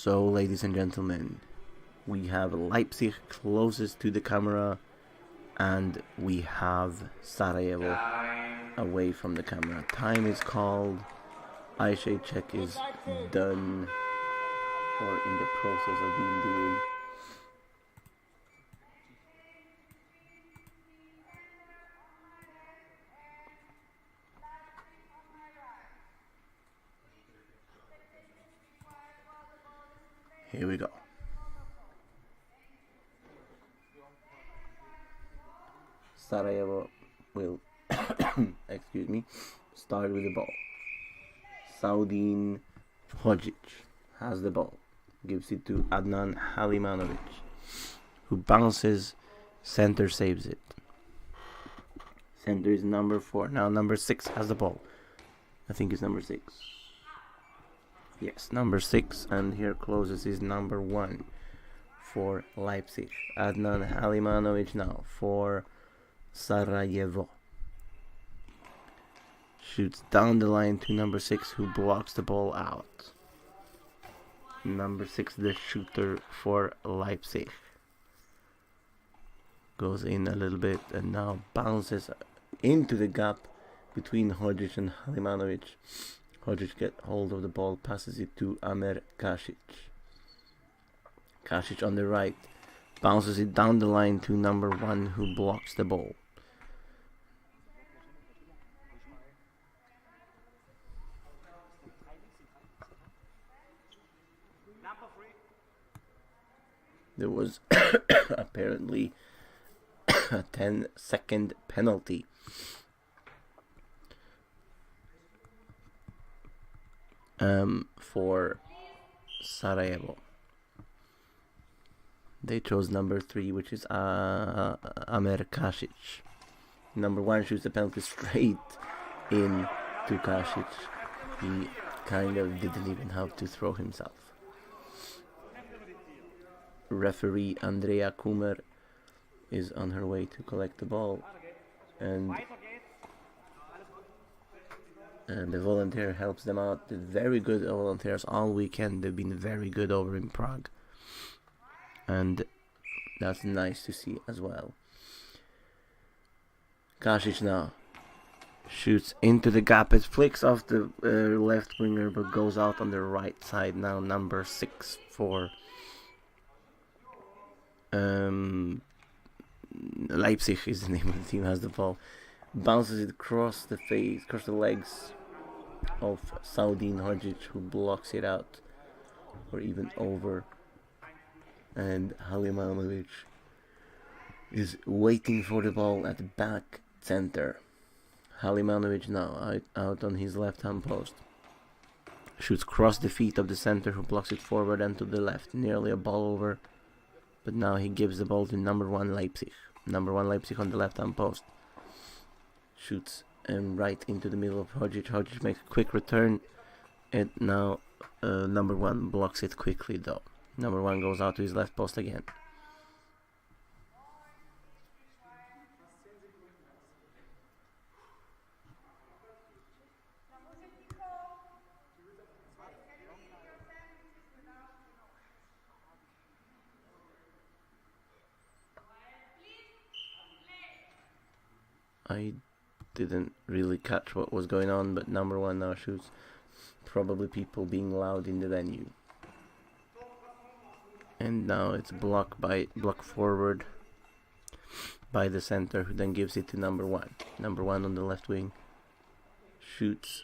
So, ladies and gentlemen, we have Leipzig closest to the camera, and we have Sarajevo away from the camera. Time is called. Eyeshade check is done, or in the process of being doing. Here we go. Sarajevo will, excuse me, start with the ball. Saudin Hodzic has the ball, gives it to Adnan Halimanovic, who bounces, center saves it. Center is number 4. Now number 6 has the ball. I think it's number 6. Yes, number 6, and here closes is number 1 for Leipzig. Adnan Halimanovic now for Sarajevo. Shoots down the line to number 6, who blocks the ball out. Number 6, the shooter for Leipzig. Goes in a little bit and now bounces into the gap between Hodzic and Halimanovic. Hodzic gets hold of the ball, passes it to Amer Kasic. Kasic on the right, bounces it down the line to number 1, who blocks the ball. There was apparently a 10-second penalty. For Sarajevo. They chose number 3, which is Amer Kasic. Number 1 shoots the penalty straight in to Kasic. He kind of didn't even have to throw himself. Referee Andrea Kummer is on her way to collect the ball, and the volunteer helps them out. They're very good volunteers all weekend. They've been very good over in Prague, and that's nice to see as well. Kasic now shoots into the gap. It flicks off the left winger, but goes out on the right side. Now number 6 for Leipzig is the name of the team, has the ball. Bounces it across the face, across the legs of Saudin Hodzic, who blocks it out or even over. And Halimanovic is waiting for the ball at the back center. Halimanovic now out on his left hand post. Shoots across the feet of the center, who blocks it forward and to the left. Nearly a ball over. But now he gives the ball to number 1 Leipzig. Number 1 Leipzig on the left hand post. Shoots right into the middle of Hodzic. Hodzic makes a quick return, and now number 1 blocks it quickly though. Number 1 goes out to his left post again. I didn't really catch what was going on, but number 1 now shoots. Probably people being loud in the venue. And now it's blocked forward by the center, who then gives it to number 1. Number 1 on the left wing shoots,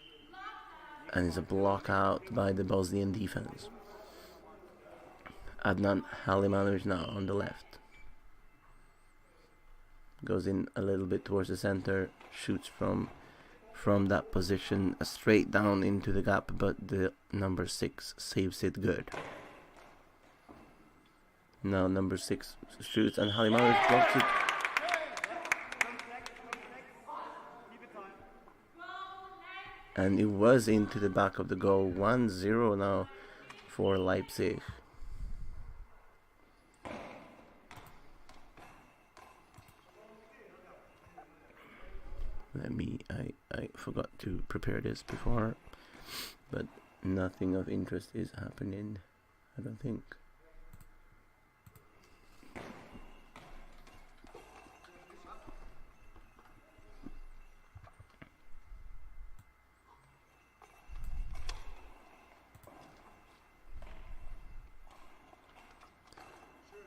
and is a block out by the Bosnian defense. Adnan Halimanovic now on the left. Goes in a little bit towards the center, shoots from that position straight down into the gap, but the number 6 saves it good. Now number 6 shoots and Halimanovic blocks it. And it was into the back of the goal. 1-0 now for Leipzig. I forgot to prepare this before, but nothing of interest is happening. I don't think.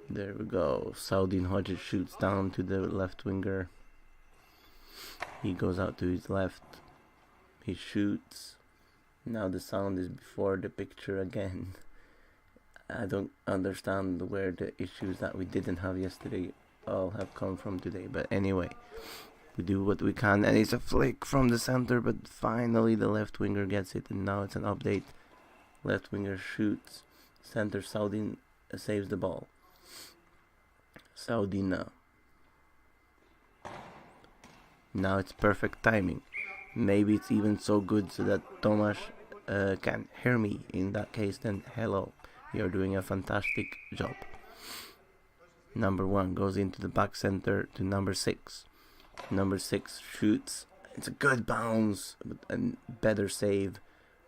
There we go. Saudin Hodges shoots down to the left winger. He goes out to his left. He shoots. Now the sound is before the picture again. I don't understand where the issues that we didn't have yesterday all have come from today. But anyway, we do what we can. And it's a flick from the center. But finally the left winger gets it. And now it's an update. Left winger shoots. Center Saudin saves the ball. Saudina. Now it's perfect timing. Maybe it's even so good so that Tomasz can hear me. In that case, then hello. You're doing a fantastic job. Number 1 goes into the back center to number 6. Number 6 shoots. It's a good bounce, but a better save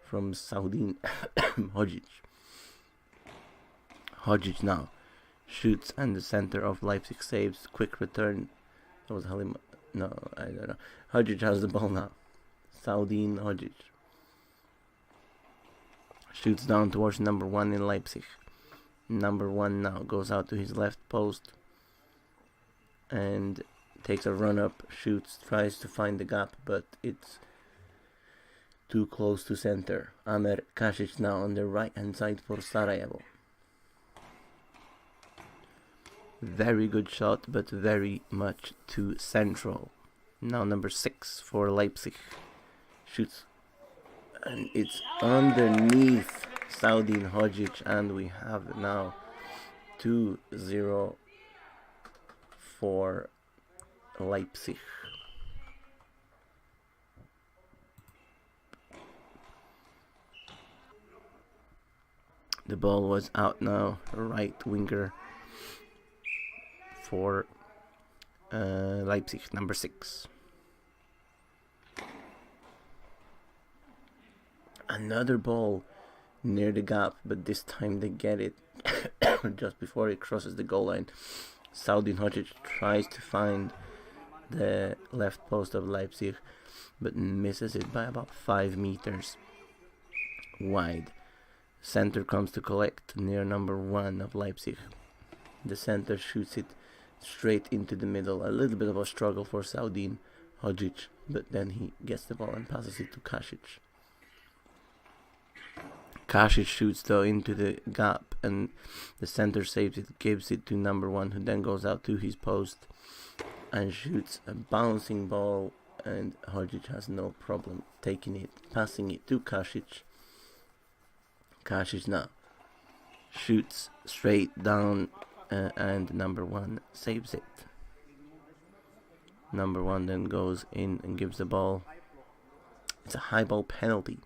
from Saudin Hodžić. Hodžić now shoots and the center of Leipzig saves. Quick return. That was Halim. No, I don't know. Hodžić has the ball now. Saudin Hodžić shoots down towards number 1 in Leipzig. Number 1 now goes out to his left post and takes a run up, shoots, tries to find the gap, but it's too close to center. Amer Kasic now on the right hand side for Sarajevo. Very good shot, but very much too central. Now number 6 for Leipzig shoots, and it's underneath Saudin Hodžić, and we have now 2-0 for Leipzig. The ball was out now, right winger for Leipzig, number 6. Another ball near the gap, but this time they get it just before it crosses the goal line. Saudin Hodžić tries to find the left post of Leipzig, but misses it by about 5 meters wide. Center comes to collect near number 1 of Leipzig. The center shoots it straight into the middle. A little bit of a struggle for Saudin Hodžić, but then he gets the ball and passes it to Kasic. Kasic shoots though into the gap, and the center saves it, gives it to number 1, who then goes out to his post and shoots a bouncing ball, and Hodžić has no problem taking it, passing it to Kasic. Kasic now shoots straight down, and number 1 saves it. Number 1 then goes in and gives the ball. It's a high ball penalty.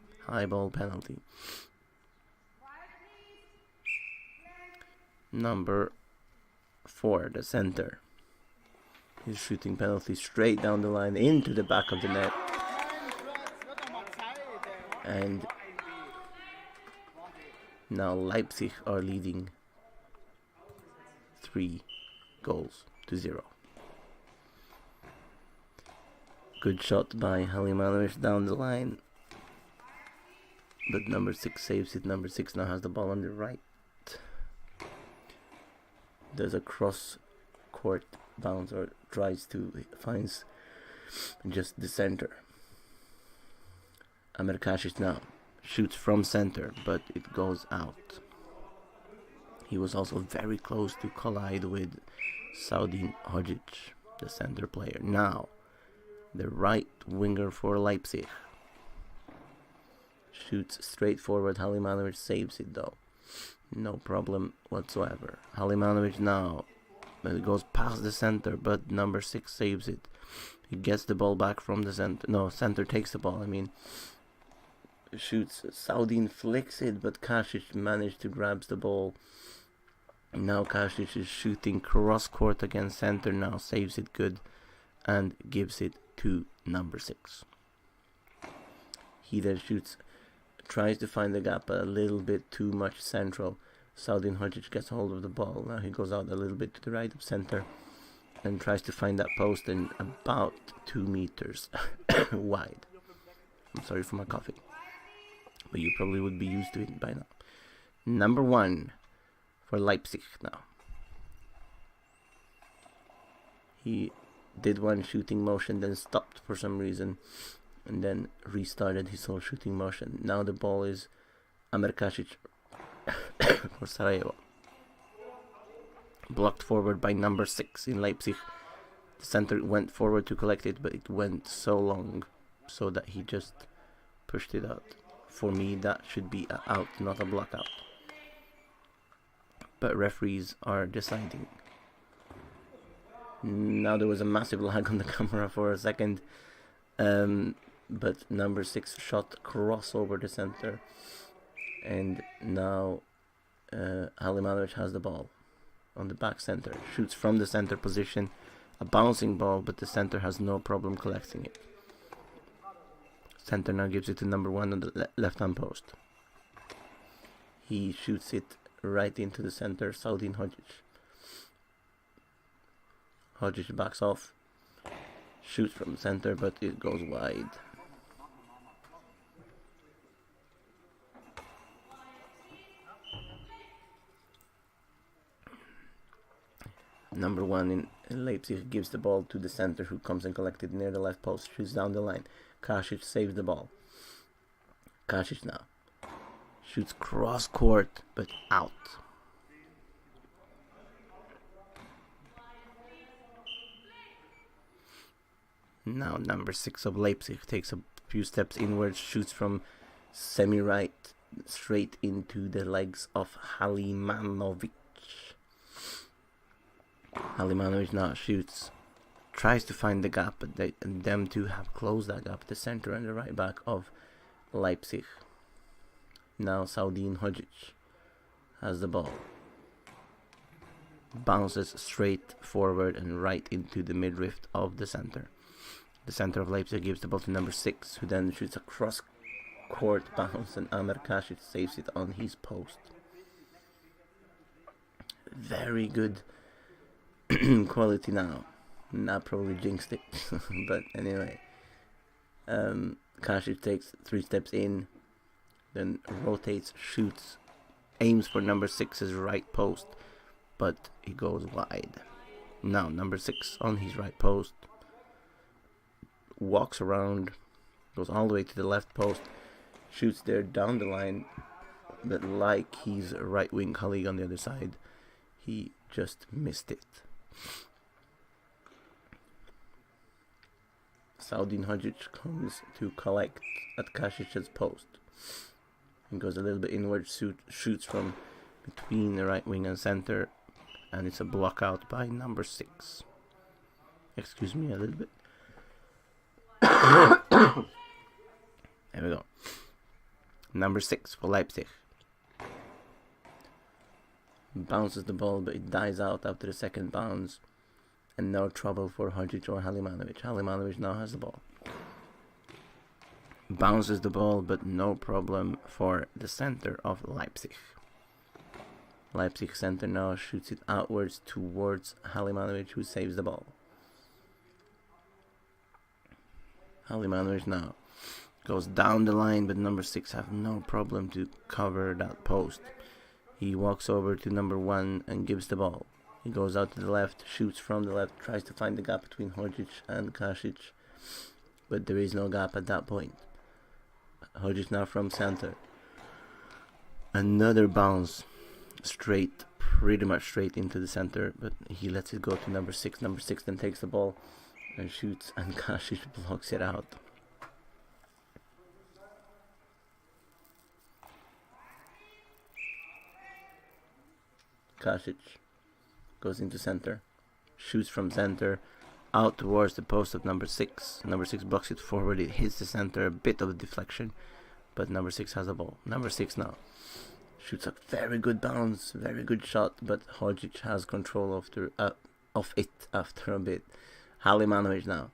Number 4, the center, is shooting penalty straight down the line into the back of the net. And now Leipzig are leading 3-0. Good shot by Halimanovic down the line, but number 6 saves it. Number 6 now has the ball on the right. There's a cross court bounce, or finds just the center. Amer Kasic now shoots from center, but it goes out. He was also very close to collide with Saudin Hodžić, the center player. Now, the right winger for Leipzig shoots straight forward. Halimanovic saves it though. No problem whatsoever. Halimanovic now goes past the center, but number 6 saves it. He gets the ball back from the center. No, center takes the ball. Shoots. Saudin flicks it, but Kasic managed to grab the ball. Now Kasic is shooting cross court against center. Now saves it good and gives it to number 6. He then shoots, tries to find the gap, but a little bit too much central. Saudin Hodzic gets hold of the ball. Now he goes out a little bit to the right of center and tries to find that post, and about 2 meters wide. I'm sorry for my coffee, but you probably would be used to it by now. Number 1 for Leipzig now. He did one shooting motion, then stopped for some reason, and then restarted his whole shooting motion. Now the ball is Amir Kasic for Sarajevo. Blocked forward by number 6 in Leipzig. The center went forward to collect it, but it went so long so that he just pushed it out. For me, that should be an out, not a block out. But referees are deciding. Now there was a massive lag on the camera for a second, but number 6 shot cross over the center, and now Halimanovic has the ball on the back center, shoots from the center position, a bouncing ball, but the center has no problem collecting it. Center now gives it to number 1 on the left-hand post. He shoots it right into the center, Saudin Hodzic. Hodzic backs off, shoots from center, but it goes wide. Number 1 in Leipzig gives the ball to the center, who comes and collects it near the left post, shoots down the line. Kasic saves the ball. Kasic now shoots cross court, but out. Now number 6 of Leipzig takes a few steps inwards, shoots from semi-right straight into the legs of Halimanovic. Halimanovic now shoots, tries to find the gap, but them two have closed that gap, the center and the right back of Leipzig. Now Saudin Hodzic has the ball. Bounces straight forward and right into the midriff of the center. The center of Leipzig gives the ball to number 6, who then shoots a cross-court bounce, and Amir Kasic saves it on his post. Very good quality now. Not probably jinxed it, but anyway. Kasic takes 3 steps in, then rotates, shoots, aims for number 6's right post, but he goes wide. Now number 6 on his right post, walks around, goes all the way to the left post, shoots there down the line, but like his right wing colleague on the other side, he just missed it. Saudin Hodzic comes to collect at Kasic's post. He goes a little bit inward, shoots from between the right wing and center, and it's a block out by number 6. Excuse me a little bit. There we go. Number 6 for Leipzig. Bounces the ball, but it dies out after the second bounce. And no trouble for Hodzic or Halimanovic. Halimanovic now has the ball. Bounces the ball, but no problem for the center of Leipzig. Leipzig center now shoots it outwards towards Halimanovic, who saves the ball. Halimanovic now goes down the line, but number 6 have no problem to cover that post. He walks over to number 1 and gives the ball. He goes out to the left, shoots from the left, tries to find the gap between Hodzic and Kasic, but there is no gap at that point. Hodzic now from center. Another bounce, pretty much straight into the center, but he lets it go to number 6. Number 6 then takes the ball and shoots, and Kasic blocks it out. Kasic goes into center, shoots from center, out towards the post of number 6. Number 6 blocks it forward, it hits the center, a bit of a deflection, but number 6 has the ball. Number 6 now shoots a very good bounce, very good shot, but Hodzic has control of it after a bit. Halimanovic now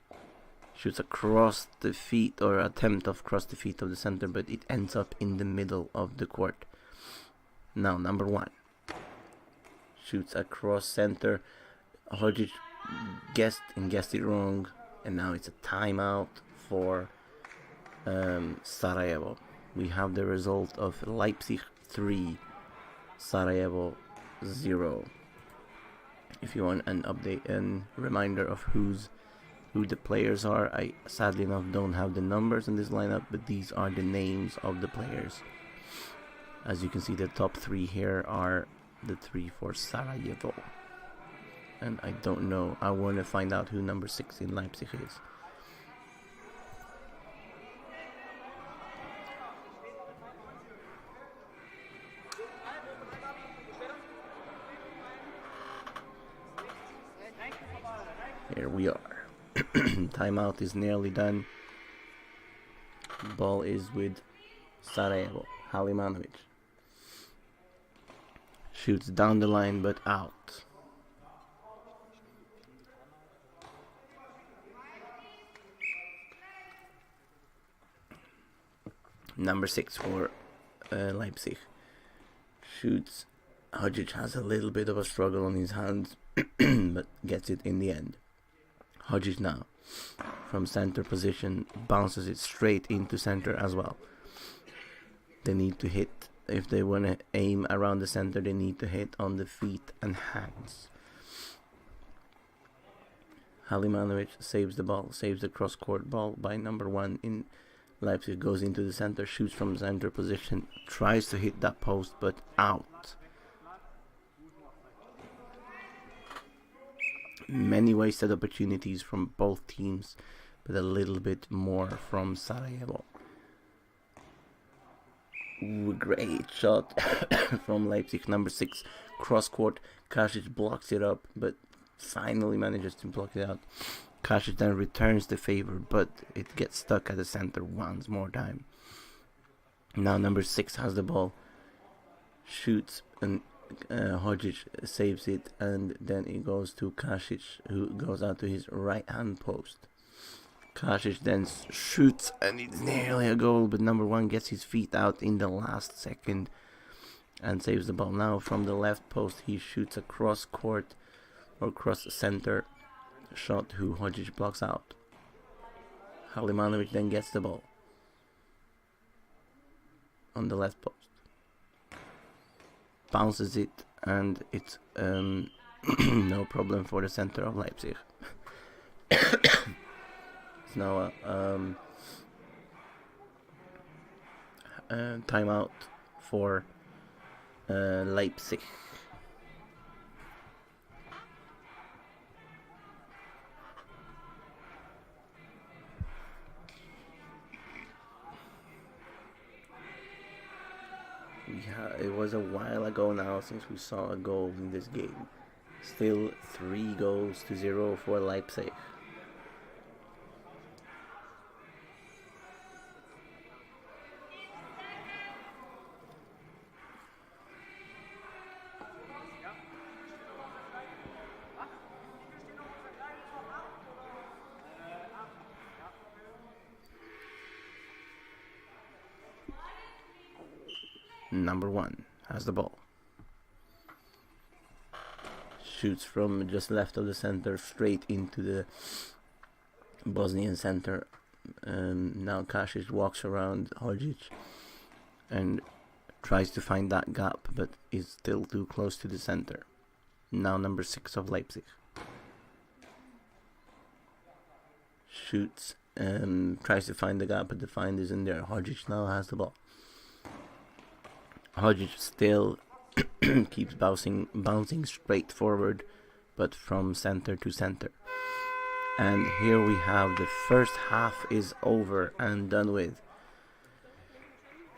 shoots across the feet, or attempt of cross the feet of the center, but it ends up in the middle of the court. Now number 1 shoots across center. Hodzic guessed it wrong, and now it's a timeout for Sarajevo. We have the result of Leipzig 3, Sarajevo 0. If you want an update and reminder of who the players are, I sadly enough don't have the numbers in this lineup, but these are the names of the players. As you can see, the top 3 here are the 3 for Sarajevo. And I don't know, I want to find out who number 6 in Leipzig is. Here we are. Timeout is nearly done. Ball is with Sarajevo. Halimanovic shoots down the line but out. Number 6 for Leipzig shoots. Hodzic has a little bit of a struggle on his hands, but gets it in the end. Hodzic now, from center position, bounces it straight into center as well. They need to hit, if they want to aim around the center, they need to hit on the feet and hands. Halimanovic saves the ball, saves the cross-court ball by number 1 in Leipzig, goes into the center, shoots from center position, tries to hit that post, but out. Many wasted opportunities from both teams, but a little bit more from Sarajevo. Ooh, great shot from Leipzig, number 6, cross-court. Kasic blocks it up, but finally manages to block it out. Kasic then returns the favor, but it gets stuck at the center once more time. Now number 6 has the ball, shoots, and Hodzic saves it, and then it goes to Kasic, who goes out to his right hand post. Kasic then shoots, and it's nearly a goal, but number 1 gets his feet out in the last second and saves the ball. Now from the left post he shoots a cross court or cross center shot who Hodzic blocks out. Halimanovic then gets the ball on the left post, bounces it, and it's no problem for the center of Leipzig. It's now a timeout for Leipzig. It was a while ago now since we saw a goal in this game. Still 3-0 for Leipzig. Number 1 has the ball. Shoots from just left of the center straight into the Bosnian center. Now Kasic walks around Hodzic and tries to find that gap, but is still too close to the center. Now number 6 of Leipzig shoots and tries to find the gap, but the find isn't there. Hodzic now has the ball. Hodzic still keeps bouncing straight forward, but from center to center. And here we have the first half is over and done with.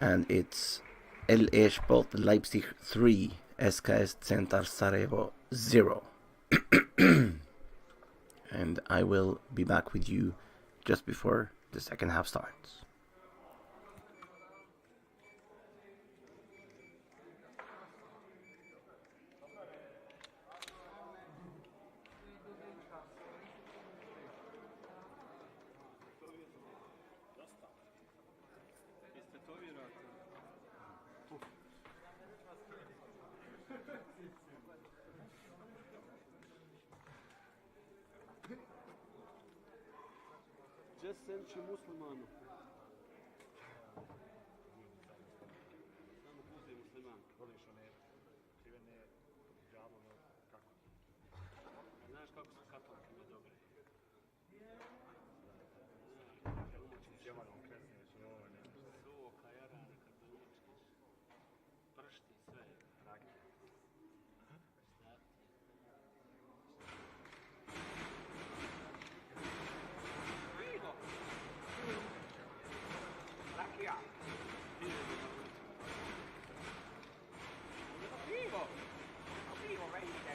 And it's Sport Leipzig 3, SKS Centar Sarajevo 0. And I will be back with you just before the second half starts. 10 centi muslimanu. Samo guzi musliman. Voliš one krivene džavove, kako? Znaš kako su katolike dobre? Djevarom kresneš, ovo ne. Suvo, kajarane, kad umočkiš. Pršti, sve. Rake. Pivo! Rakija! Pivo! Pivo, vejte!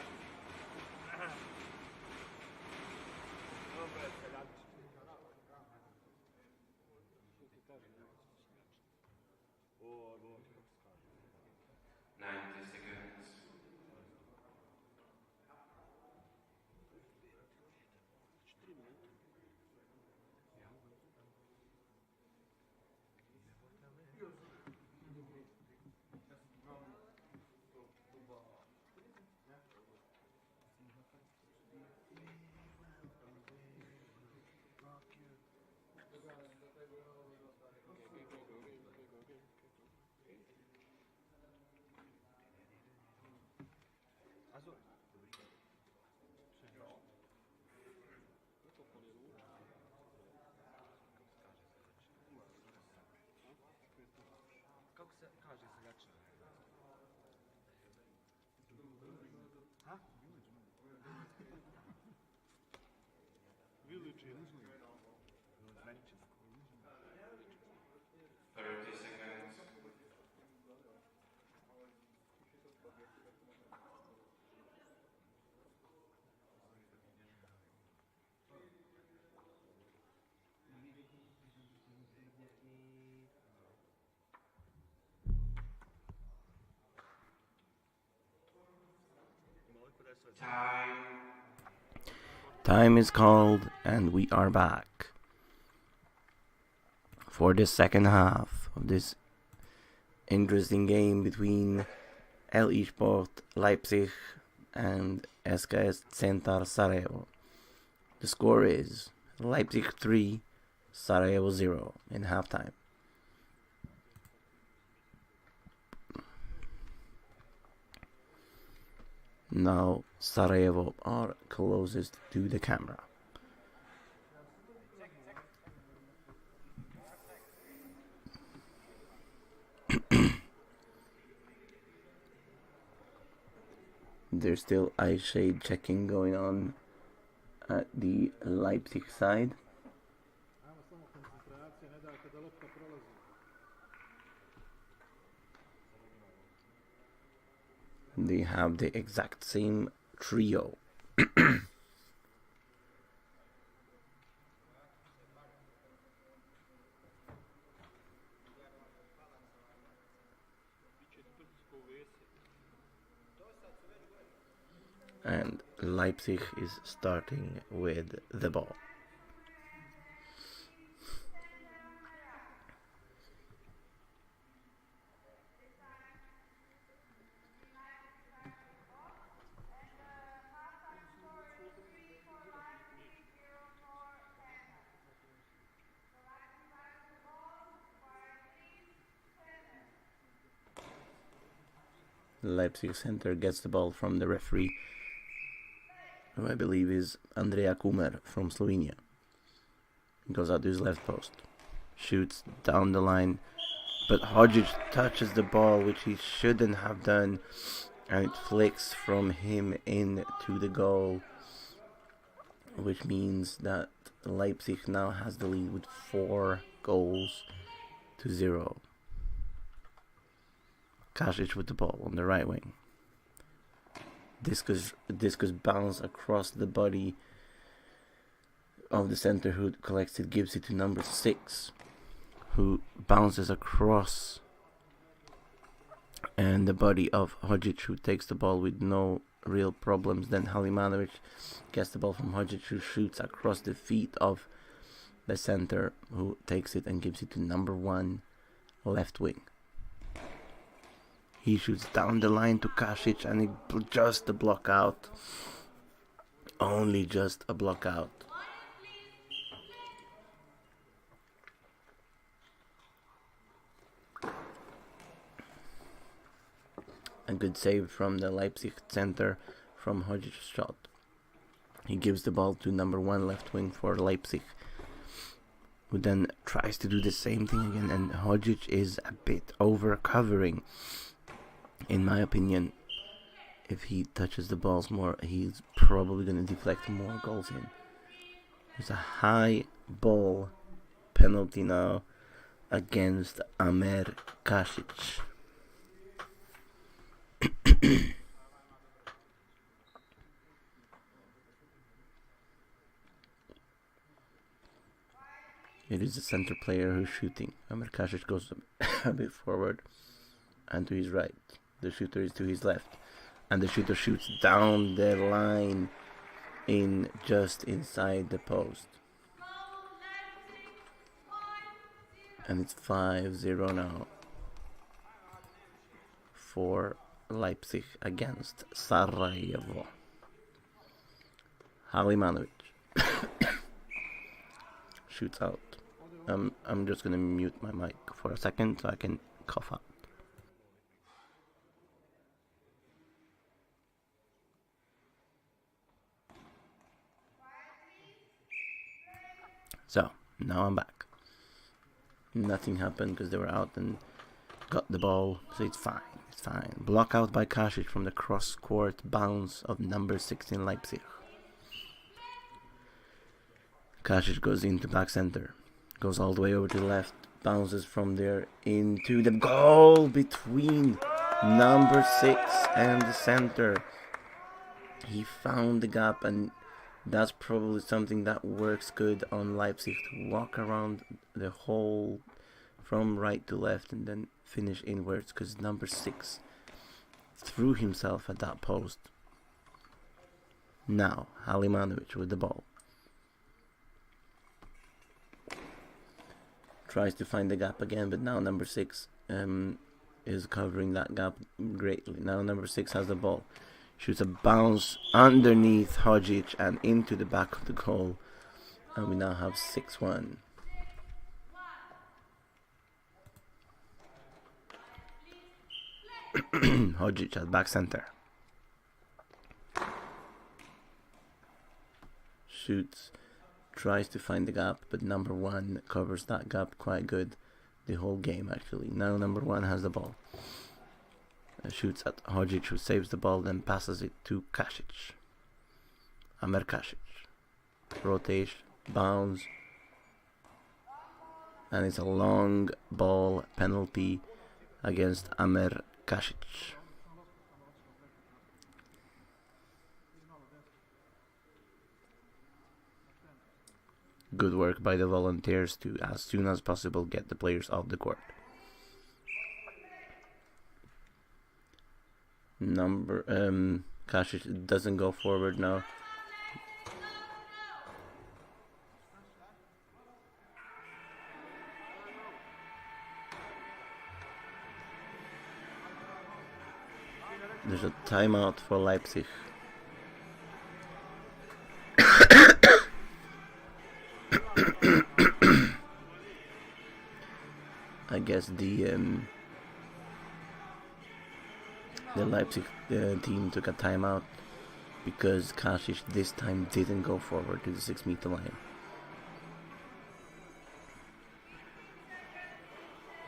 Dobro je seljač. Što ti kaže, O, kako se kaže. 90 seconds. Azor. Kako se kaže seljačina? Ha? Village. 30 seconds. Time. Time is called, and we are back for the second half of this interesting game between LE Sport Leipzig and SKS Centar Sarajevo. The score is Leipzig 3, Sarajevo 0 in halftime. Now Sarajevo are closest to the camera. There's still eye shade checking going on at the Leipzig side. They have the exact same trio. And Leipzig is starting with the ball. Leipzig center gets the ball from the referee, who I believe is Andrea Kumer from Slovenia. Goes out to his left post, shoots down the line, but Hodžić touches the ball, which he shouldn't have done, and it flicks from him into the goal, which means that Leipzig now has the lead with 4-0. Kasic with the ball on the right wing. Discus bounce across the body of the center who collects it, gives it to number 6, who bounces across, and the body of Hodžić, who takes the ball with no real problems. Then Halimanovic gets the ball from Hodžić, who shoots across the feet of the center, who takes it and gives it to number 1, left wing. He shoots down the line to Kasic, and just a block out. Only just a block out. A good save from the Leipzig center from Hodgic's shot. He gives the ball to number 1 left wing for Leipzig, who then tries to do the same thing again, and Hodgic is a bit over covering. In my opinion, if he touches the balls more, he's probably going to deflect more goals in. There's a high ball penalty now against Amer Kasic. It is the center player who's shooting. Amer Kasic goes a bit forward and to his right. The shooter is to his left. And the shooter shoots down the line in just inside the post. And it's 5-0 now for Leipzig against Sarajevo. Halimanovic shoots out. I'm just gonna mute my mic for a second so I can cough out. So now I'm back. Nothing happened because they were out and got the ball, so it's fine. It's fine. Block out by Kasic from the cross-court bounce of number 16 Leipzig. Kasic goes into back center. Goes all the way over to the left. Bounces from there into the goal between number 6 and the center. He found the gap, and that's probably something that works good on Leipzig, to walk around the whole from right to left and then finish inwards, because number 6 threw himself at that post. Now Halimanovic with the ball. Tries to find the gap again, but now number 6 is covering that gap greatly. Now number 6 has the ball. Shoots a bounce underneath Hodgic and into the back of the goal. And we now have 6-1. Hodgic at back center. Shoots. Tries to find the gap, but number 1 covers that gap quite good the whole game actually. Now number 1 has the ball. Shoots at Hodgic, who saves the ball, then passes it to Kasic. Amer Kasic. Rotation, bounce, and it's a long ball penalty against Amer Kasic. Good work by the volunteers to, as soon as possible, get the players off the court. Kasic doesn't go forward now. There's a timeout for Leipzig. I guess the Leipzig team took a timeout because Kasic this time didn't go forward to the 6-meter line.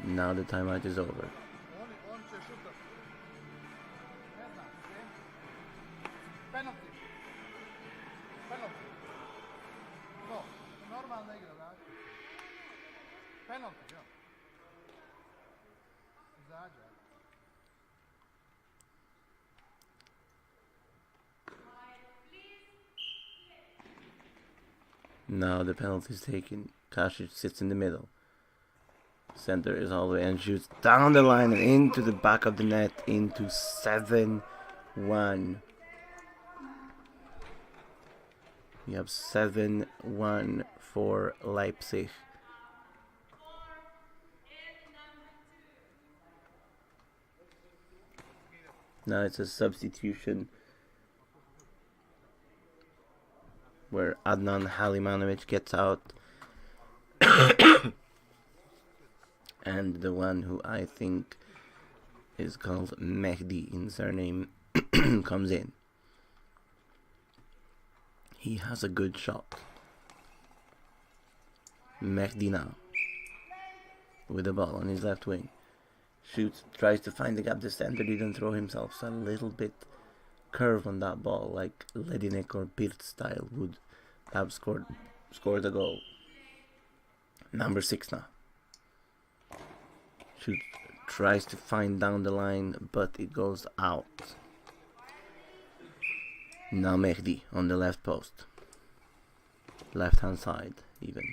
Now the timeout is over. Now the penalty is taken. Kasic sits in the middle. Center is all the way and shoots down the line and into the back of the net, into 7-1. We have 7-1 for Leipzig. Now it's a substitution where Adnan Halimanovic gets out. And the one who I think is called Mehdi in surname, comes in. He has a good shot. Mehdi now, with the ball on his left wing. Shoots, tries to find the gap. The center didn't throw himself, so a little bit curve on that ball, like Ledinek or Pirt style would have scored the goal. Number 6 now. Shoots, tries to find down the line, but it goes out. Now Mehdi on the left post, left hand side even.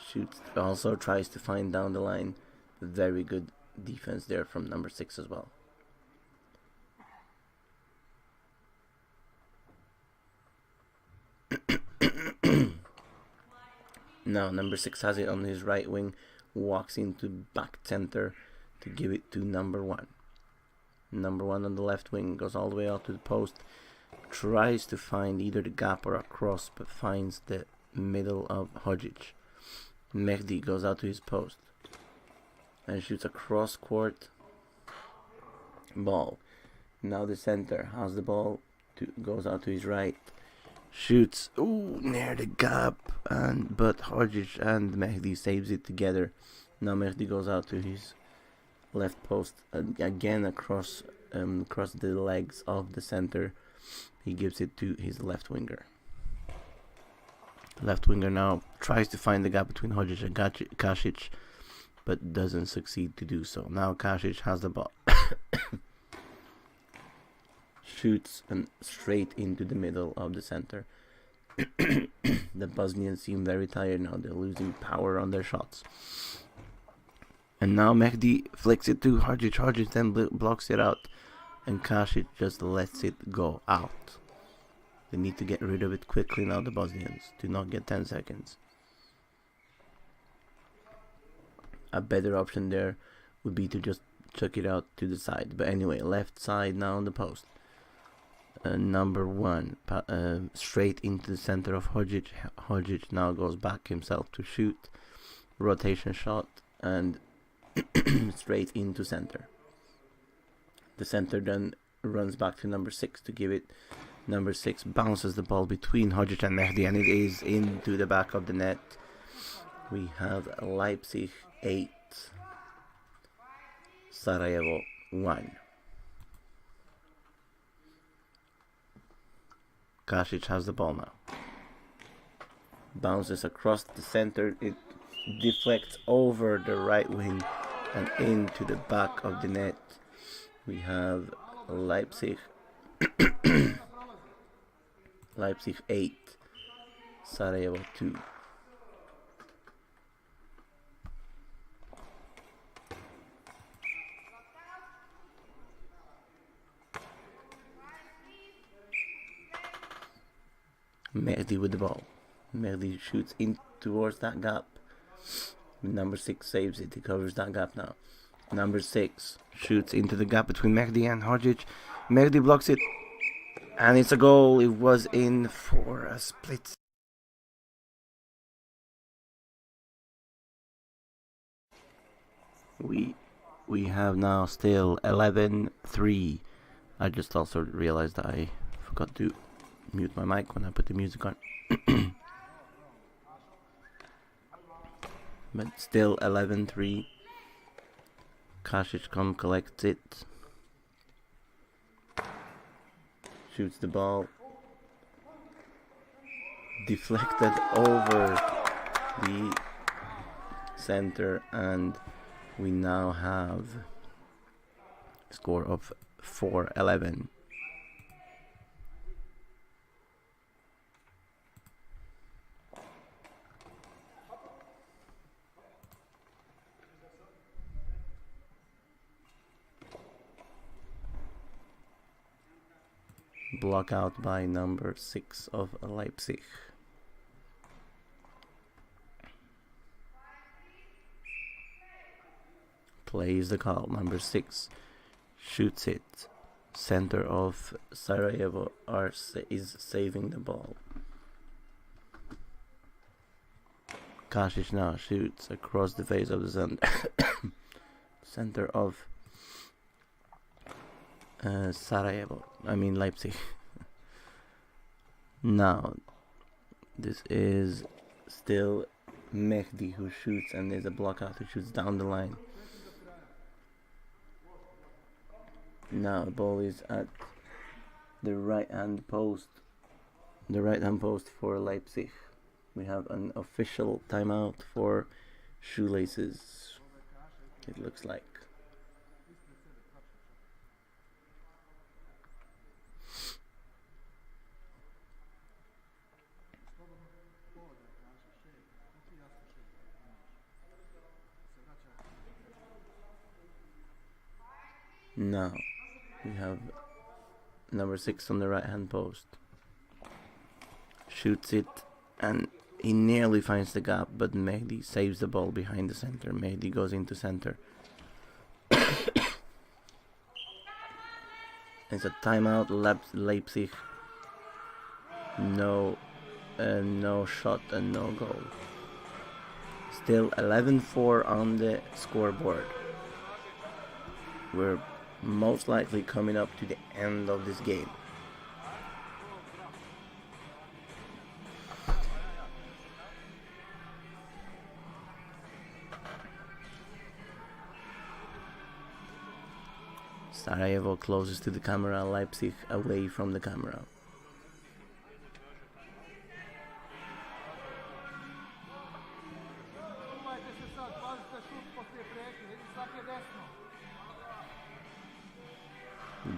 Shoots, also tries to find down the line. Very good defense there from number 6 as well. Now number 6 has it on his right wing, walks into back center to give it to number 1. Number 1 on the left wing goes all the way out to the post, tries to find either the gap or a cross, but finds the middle of Hodžić. Mehdi goes out to his post and shoots a cross court ball. Now the center has the ball, goes out to his right, shoots near the gap, but Hodžić and Mehdi saves it together. Now Mehdi goes out to his left post, again across the legs of the center. He gives it to his left winger. Left winger now tries to find the gap between Hodžić and Kasić, but doesn't succeed to do so. Now Kasić has the ball. Shoots and straight into the middle of the center. The Bosnians seem very tired now. They're losing power on their shots. And now Mehdi flicks it to Hodžić. Hodžić then blocks it out, and Kasić just lets it go out. They need to get rid of it quickly now, the Bosnians. Do not get 10 seconds. A better option there would be to just chuck it out to the side. But anyway, left side now on the post. Number 1 straight into the center of Hodžić. Hodžić now goes back himself to shoot. Rotation shot and straight into center. The center then runs back to number 6 to give it. Number 6 bounces the ball between Hodžić and Mehdi, and it is into the back of the net. We have Leipzig 8, Sarajevo 1. Kasić has the ball now. Bounces across the center. It deflects over the right wing and into the back of the net. We have Leipzig 8, Sarajevo 2. Mehdi with the ball. Mehdi shoots in towards that gap. Number 6 saves it. He covers that gap now. Number 6 shoots into the gap between Mehdi and Hodžić. Mehdi blocks it, and it's a goal. It was in for a split. We have now still 11-3. I just also realized that I forgot to mute my mic when I put the music on. But still 11-3. Kasić collects it. Shoots the ball. Deflected over the center, and we now have a score of 4-11. Block out by number 6 of Leipzig. Plays the call. Number 6 shoots it. Center of Sarajevo is saving the ball. Kasić now shoots across the face of the center of Sarajevo. I mean Leipzig. Now, this is still Mehdi who shoots, and there's a blockout who shoots down the line. Now the ball is at the right hand post. The right hand post for Leipzig. We have an official timeout for shoelaces. It looks like. Now we have number 6 on the right hand post. Shoots it, and he nearly finds the gap, but Mehdi saves the ball behind the center. Mehdi goes into center. It's a timeout. Leipzig. No shot and no goal. Still 11-4 on the scoreboard. We're most likely coming up to the end of this game. Sarajevo closest to the camera, Leipzig away from the camera.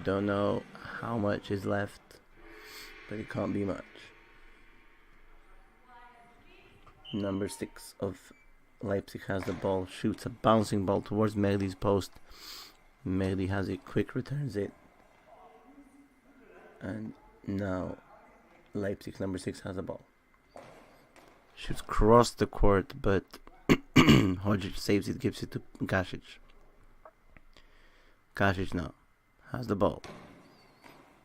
Don't know how much is left, but it can't be much. Number 6 of Leipzig has the ball, shoots a bouncing ball towards Mehdi's post. Mehdi has it, quick returns it. And now Leipzig, number 6, has the ball. Shoots across the court, but Hodzic saves it, gives it to Kasic. Kasic now has the ball.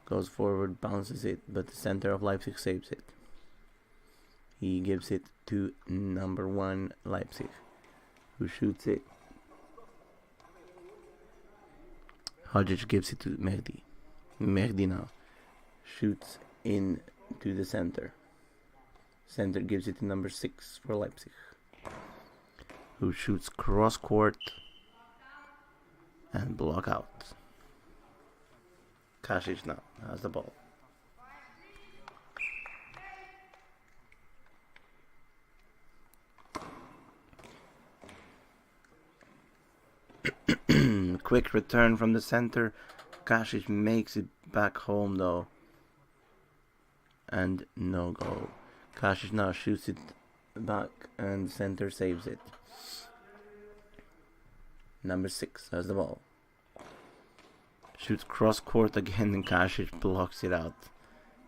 Goes forward, bounces it, but the center of Leipzig saves it. He gives it to number 1 Leipzig, who shoots it. Hodzic gives it to Mehdi. Mehdi now shoots in to the center. Center gives it to number 6 for Leipzig, who shoots cross court and block out. Kasic now has the ball. Quick return from the center. Kasic makes it back home though, and no goal. Kasic now shoots it back, and center saves it. Number 6 has the ball. Shoots cross court again, and Kasic blocks it out.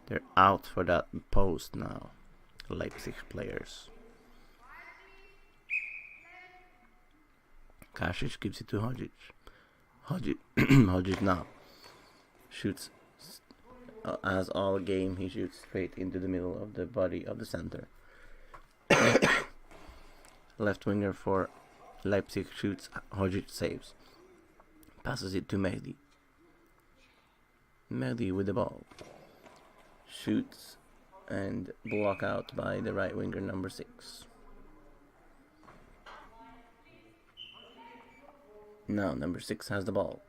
They're out for that post now, Leipzig players. Kasic gives it to Hodzic. Hodzic now shoots, as all game, he shoots straight into the middle of the body of the center. Left winger for Leipzig shoots, Hodzic saves. Passes it to Mehdi. Mehdi with the ball. Shoots and block out by the right winger, number 6. Now number 6 has the ball.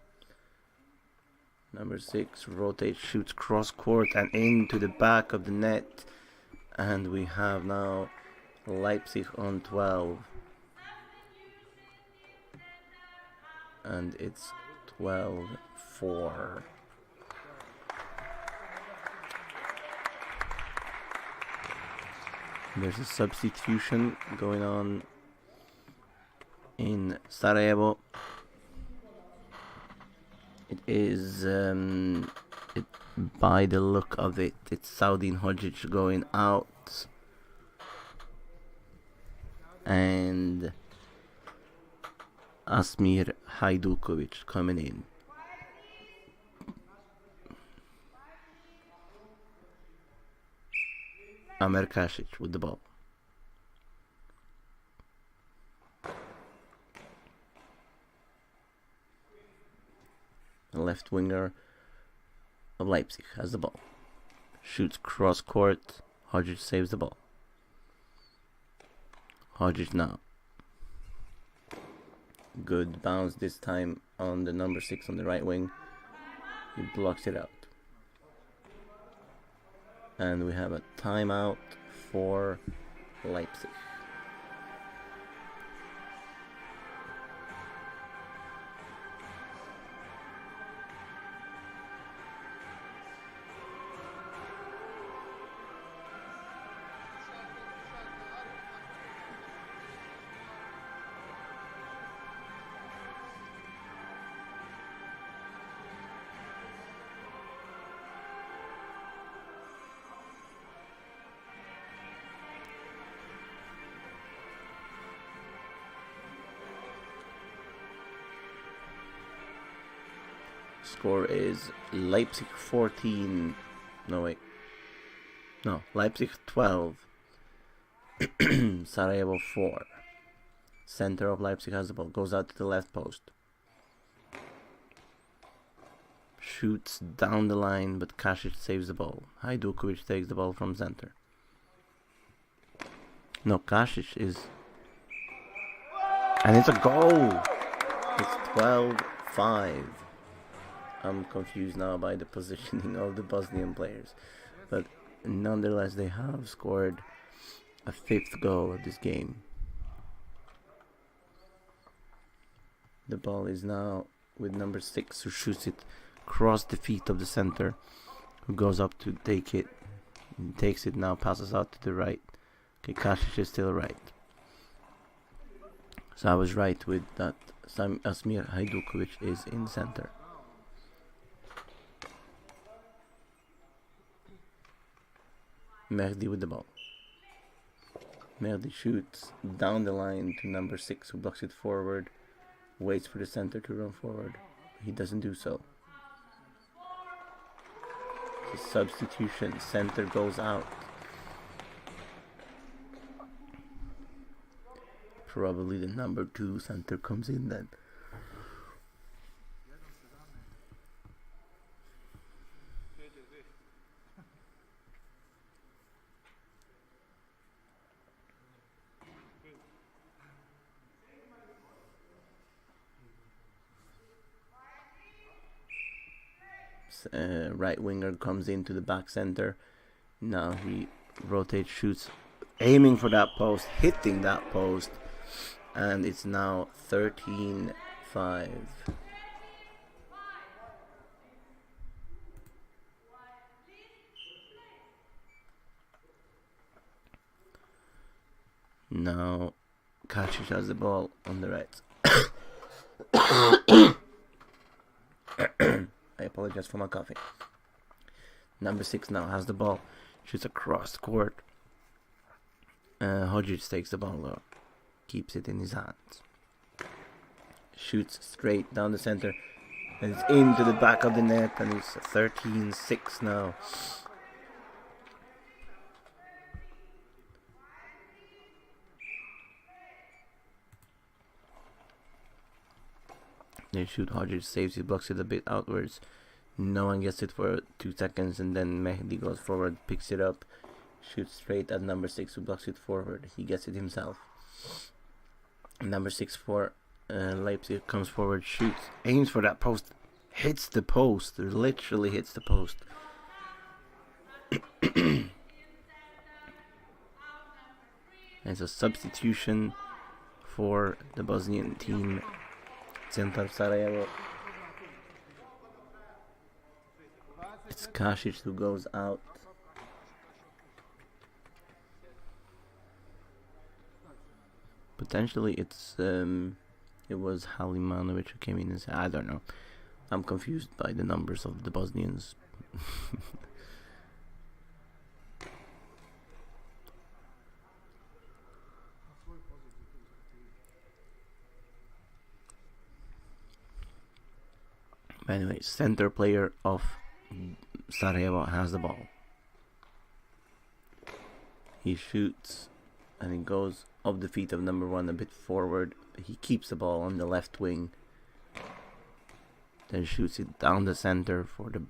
Number 6 rotates, shoots cross court and into the back of the net. And we have now Leipzig on 12. And it's 12-4. There's a substitution going on in Sarajevo. It is, by the look of it, it's Saudin Hodzic going out, and Asmir Hajdukovic coming in. Amer Kasic with the ball. Left winger of Leipzig has the ball. Shoots cross court. Hodges saves the ball. Hodges now. Good bounce this time on the number 6 on the right wing. He blocks it out. And we have a timeout for Leipzig. Score is Leipzig 14. Leipzig 12. Sarajevo 4. Center of Leipzig has the ball. Goes out to the left post. Shoots down the line, but Kasic saves the ball. Hajdukovic takes the ball from center. No, Kasic is... And it's a goal! It's 12-5. I'm confused now by the positioning of the Bosnian players. But nonetheless, they have scored a 5th goal of this game. The ball is now with number 6, who shoots it across the feet of the center, who goes up to take it. Takes it now, passes out to the right. Okay, Kasic is still right. So I was right with that. Asmir Hajdukovic is in center. Mehdi with the ball. Mehdi shoots down the line to number 6, who blocks it forward. Waits for the center to run forward. He doesn't do so. The substitution. Center goes out. Probably the number 2 center comes in then. Right winger comes into the back center. Now he rotates, shoots, aiming for that post, hitting that post, and it's now 13-5. Now Kasic has the ball on the right. I apologize for my coughing. Number 6 now has the ball. Shoots across the court. Hodges takes the ball up. Keeps it in his hands. Shoots straight down the center. And it's into the back of the net. And it's 13-6 now. They shoot, Hodges saves, he blocks it a bit outwards. No one gets it for 2 seconds, and then Mehdi goes forward, picks it up, shoots straight at number 6, who blocks it forward. He gets it himself. Number 6 for Leipzig comes forward, shoots, aims for that post, hits the post, literally hits the post. It's a substitution for the Bosnian team. Centar Sarajevo. It's Kasic who goes out. Potentially it was Halimanovic who came in and said, I don't know. I'm confused by the numbers of the Bosnians. Anyway, center player of Sarajevo has the ball. He shoots and it goes off the feet of number 1 a bit forward. He keeps the ball on the left wing. Then shoots it down the center for the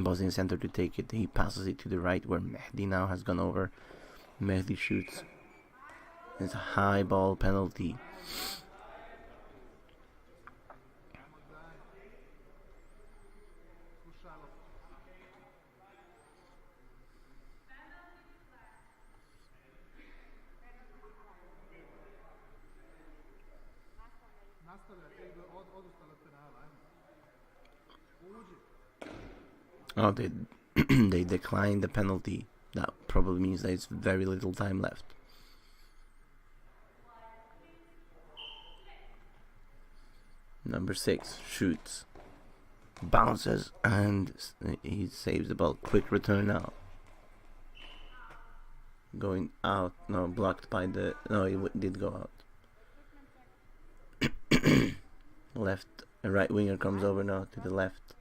Bosnian center to take it. He passes it to the right where Mehdi now has gone over. Mehdi shoots. It's a high ball penalty. Oh, they they declined the penalty. That probably means there's very little time left. Number 6 shoots, bounces, and he saves the ball. Quick return now. Going out. No, blocked by the. No, it did go out. Left. A right winger comes over now to the left.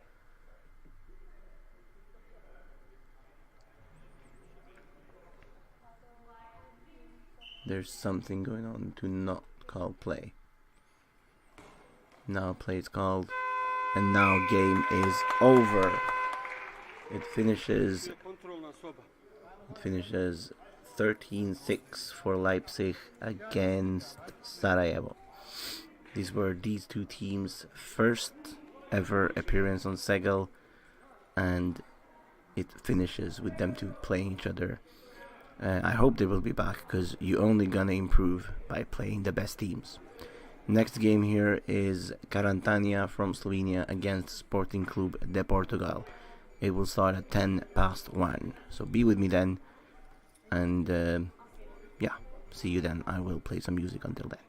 There's something going on to not call play. Now play is called, and now game is over. It finishes 13-6 for Leipzig against Sarajevo. These were these two teams' first ever appearance on SEGL, and it finishes with them two playing each other. I hope they will be back, because you're only gonna improve by playing the best teams. Next game here is Carantania from Slovenia against Sporting Club de Portugal. It will start at 1:10. So be with me then, and yeah, see you then. I will play some music until then.